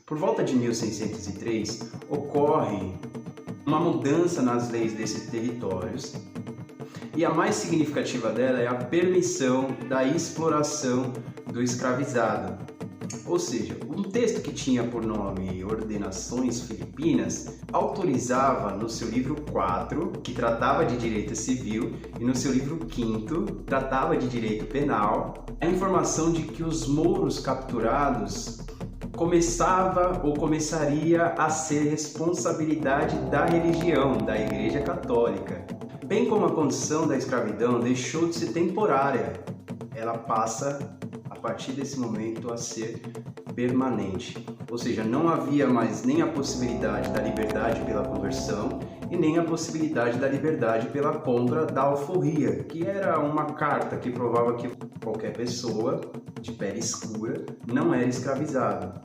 Por volta de 1603, ocorre uma mudança nas leis desses territórios e a mais significativa dela é a permissão da exploração do escravizado. Ou seja, um texto que tinha por nome Ordenações Filipinas autorizava no seu livro 4, que tratava de direito civil, e no seu livro 5, tratava de direito penal, a informação de que os mouros capturados começaria a ser responsabilidade da religião, da Igreja Católica. Bem como a condição da escravidão deixou de ser temporária, ela passa, a partir desse momento, a ser permanente. Ou seja, não havia mais nem a possibilidade da liberdade pela conversão e nem a possibilidade da liberdade pela compra da alforria, que era uma carta que provava que qualquer pessoa de pele escura não era escravizado.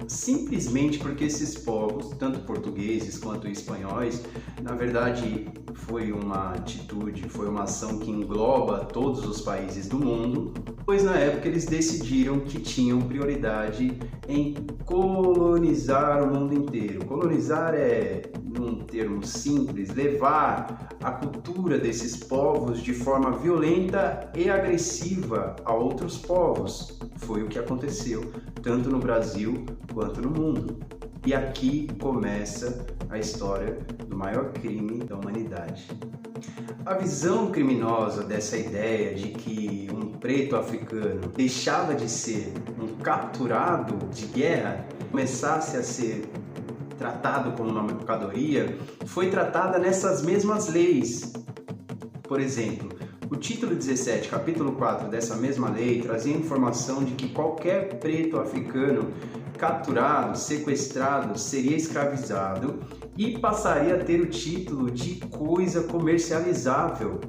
Simplesmente porque esses povos, tanto portugueses quanto espanhóis, na verdade foi uma atitude, foi uma ação que engloba todos os países do mundo, pois na época eles decidiram que tinham prioridade em colonizar o mundo inteiro. Colonizar é, num termo simples, levar a cultura desses povos de forma violenta e agressiva a outros povos. Foi o que aconteceu, tanto no Brasil quanto no mundo. E aqui começa a história do maior crime da humanidade. A visão criminosa dessa ideia de que um preto africano deixava de ser um capturado de guerra, começasse a ser tratado como uma mercadoria, foi tratada nessas mesmas leis. Por exemplo, o título 17, capítulo 4 dessa mesma lei trazia a informação de que qualquer preto africano capturado, sequestrado, seria escravizado e passaria a ter o título de coisa comercializável,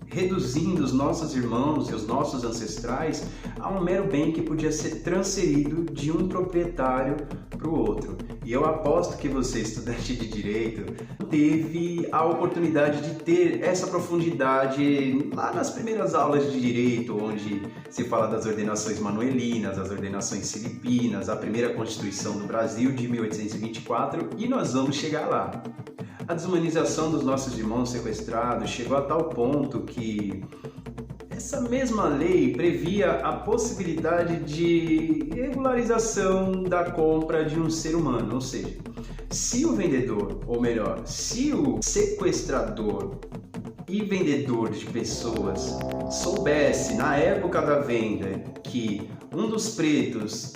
reduzindo os nossos irmãos e os nossos ancestrais a um mero bem que podia ser transferido de um proprietário para o outro. E eu aposto que você, estudante de Direito, teve a oportunidade de ter essa profundidade lá nas primeiras aulas de Direito, onde se fala das ordenações manuelinas, as ordenações filipinas, a primeira Constituição do Brasil de 1824, e nós vamos chegar lá. A desumanização dos nossos irmãos sequestrados chegou a tal ponto que essa mesma lei previa a possibilidade de regularização da compra de um ser humano, ou seja, se o vendedor, ou melhor, se o sequestrador e vendedor de pessoas soubesse na época da venda que um dos pretos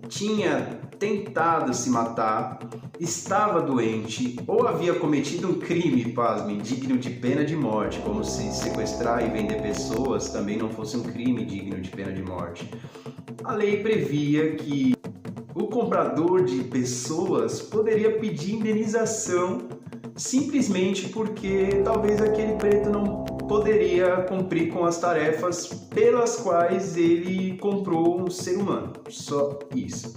tinha tentado se matar, estava doente ou havia cometido um crime, pasmem, digno de pena de morte, como se sequestrar e vender pessoas também não fosse um crime digno de pena de morte. A lei previa que o comprador de pessoas poderia pedir indenização simplesmente porque talvez aquele preto não poderia cumprir com as tarefas pelas quais ele comprou um ser humano. Só isso.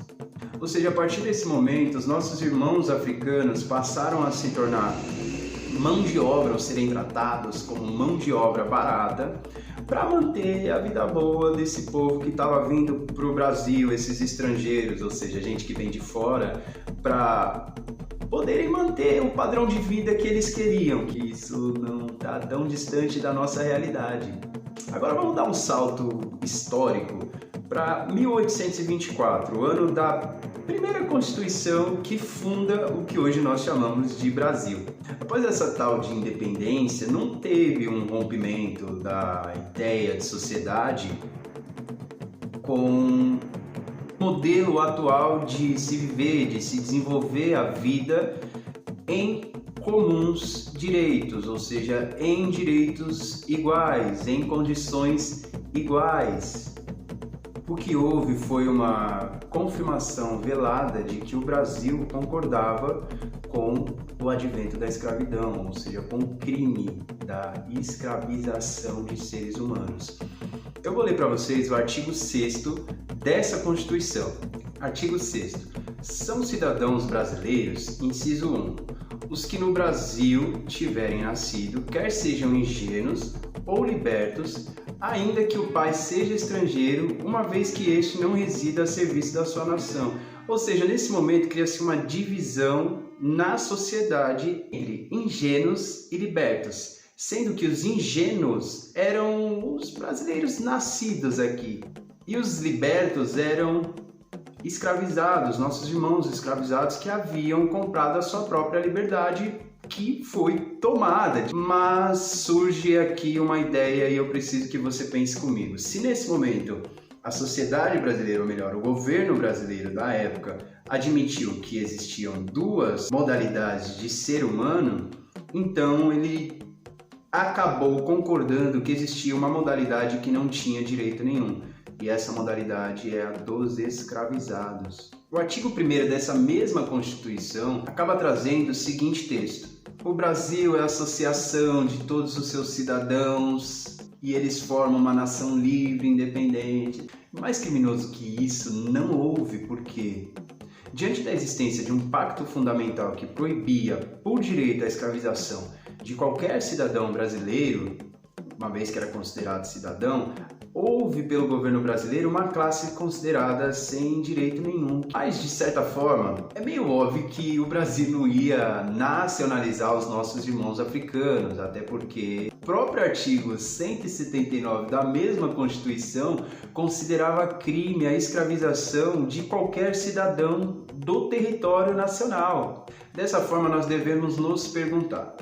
Ou seja, a partir desse momento, os nossos irmãos africanos passaram a se tornar mão de obra, ou serem tratados como mão de obra barata, para manter a vida boa desse povo que estava vindo para o Brasil, esses estrangeiros, ou seja, gente que vem de fora, para poderem manter o padrão de vida que eles queriam, que isso não está tão distante da nossa realidade. Agora vamos dar um salto histórico para 1824, o ano da primeira Constituição que funda o que hoje nós chamamos de Brasil. Após essa tal de independência, não teve um rompimento da ideia de sociedade com o modelo atual de se viver, de se desenvolver a vida em comuns direitos, ou seja, em direitos iguais, em condições iguais. O que houve foi uma confirmação velada de que o Brasil concordava com o advento da escravidão, ou seja, com o crime da escravização de seres humanos. Eu vou ler para vocês o artigo 6º dessa Constituição. Artigo 6º. São cidadãos brasileiros, inciso 1, os que no Brasil tiverem nascido, quer sejam ingênuos ou libertos, ainda que o pai seja estrangeiro, uma vez que este não resida a serviço da sua nação. Ou seja, nesse momento cria-se uma divisão na sociedade entre ingênuos e libertos, sendo que os ingênuos eram os brasileiros nascidos aqui e os libertos eram escravizados, nossos irmãos escravizados que haviam comprado a sua própria liberdade, que foi tomada. Mas surge aqui uma ideia e eu preciso que você pense comigo. Se nesse momento a sociedade brasileira, ou melhor, o governo brasileiro da época, admitiu que existiam duas modalidades de ser humano, então ele acabou concordando que existia uma modalidade que não tinha direito nenhum. E essa modalidade é a dos escravizados. O artigo 1º dessa mesma Constituição acaba trazendo o seguinte texto: o Brasil é a associação de todos os seus cidadãos e eles formam uma nação livre, independente. Mais criminoso que isso não houve, porque diante da existência de um pacto fundamental que proibia por direito a escravização de qualquer cidadão brasileiro, uma vez que era considerado cidadão, houve pelo governo brasileiro uma classe considerada sem direito nenhum. Mas, de certa forma, é meio óbvio que o Brasil não ia nacionalizar os nossos irmãos africanos, até porque o próprio artigo 179 da mesma Constituição considerava crime a escravização de qualquer cidadão do território nacional. Dessa forma, nós devemos nos perguntar: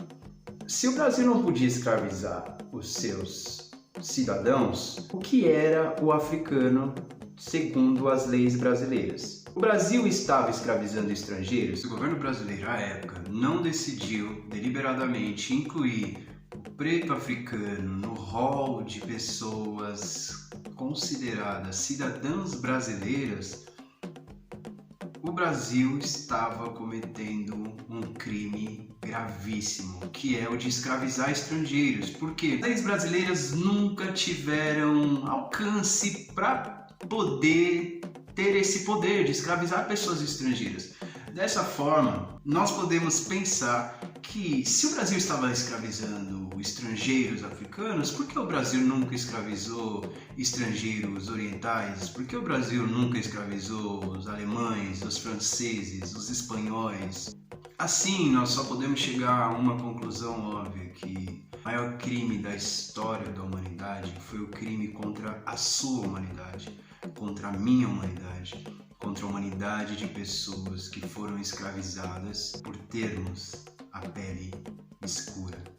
se o Brasil não podia escravizar os seus cidadãos, o que era o africano segundo as leis brasileiras? O Brasil estava escravizando estrangeiros? O governo brasileiro, à época, não decidiu deliberadamente incluir o preto africano no rol de pessoas consideradas cidadãs brasileiras, o Brasil estava cometendo um crime gravíssimo, que é o de escravizar estrangeiros. Porque as leis brasileiras nunca tiveram alcance para poder ter esse poder de escravizar pessoas estrangeiras. Dessa forma, nós podemos pensar que se o Brasil estava escravizando estrangeiros africanos, por que o Brasil nunca escravizou estrangeiros orientais? Por que o Brasil nunca escravizou os alemães, os franceses, os espanhóis? Assim, nós só podemos chegar a uma conclusão óbvia, que o maior crime da história da humanidade foi o crime contra a sua humanidade, contra a minha humanidade, contra a humanidade de pessoas que foram escravizadas por termos a pele escura.